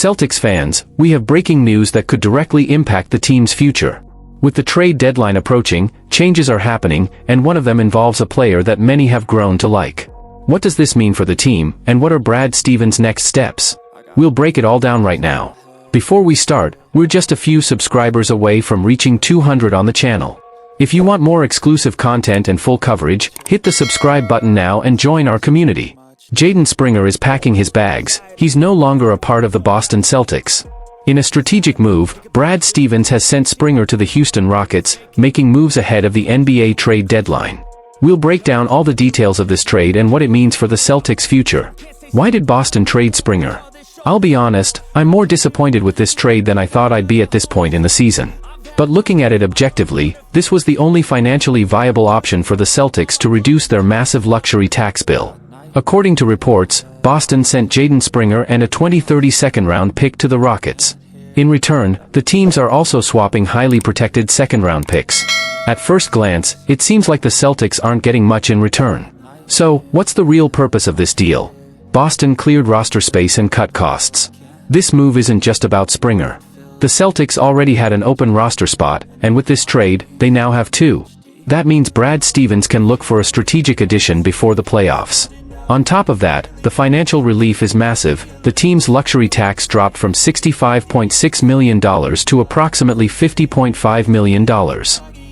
Celtics fans, we have breaking news that could directly impact the team's future. With the trade deadline approaching, changes are happening, and one of them involves a player that many have grown to like. What does this mean for the team, and what are Brad Stevens' next steps? We'll break it all down right now. Before we start, we're just a few subscribers away from reaching 200 on the channel. If you want more exclusive content and full coverage, hit the subscribe button now and join our community. Jaden Springer is packing his bags. He's no longer a part of the Boston Celtics. In a strategic move, Brad Stevens has sent Springer to the Houston Rockets, making moves ahead of the NBA trade deadline. We'll break down all the details of this trade and what it means for the Celtics' future. Why did Boston trade Springer? I'll be honest, I'm more disappointed with this trade than I thought I'd be at this point in the season. But looking at it objectively, this was the only financially viable option for the Celtics to reduce their massive luxury tax bill. According to reports, Boston sent Jaden Springer and a 2030 second-round pick to the Rockets. In return, the teams are also swapping highly protected second-round picks. At first glance, it seems like the Celtics aren't getting much in return. So, what's the real purpose of this deal? Boston cleared roster space and cut costs. This move isn't just about Springer. The Celtics already had an open roster spot, and with this trade, they now have two. That means Brad Stevens can look for a strategic addition before the playoffs. On top of that, the financial relief is massive. The team's luxury tax dropped from $65.6 million to approximately $50.5 million.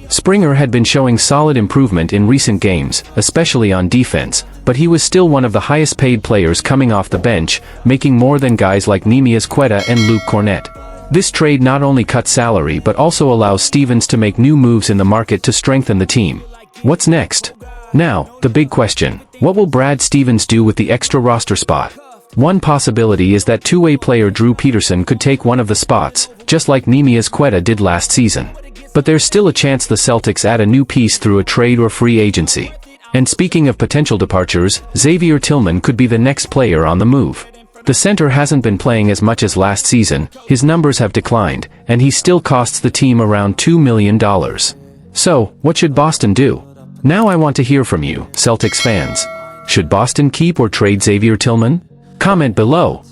Springer had been showing solid improvement in recent games, especially on defense, but he was still one of the highest-paid players coming off the bench, making more than guys like Neemias Queta and Luke Kornet. This trade not only cuts salary but also allows Stevens to make new moves in the market to strengthen the team. What's next? Now, the big question. What will Brad Stevens do with the extra roster spot? One possibility is that two-way player Drew Peterson could take one of the spots, just like Neemias Queta did last season. But there's still a chance the Celtics add a new piece through a trade or free agency. And speaking of potential departures, Xavier Tillman could be the next player on the move. The center hasn't been playing as much as last season, his numbers have declined, and he still costs the team around $2 million. So, what should Boston do? Now I want to hear from you, Celtics fans. Should Boston keep or trade Xavier Tillman? Comment below.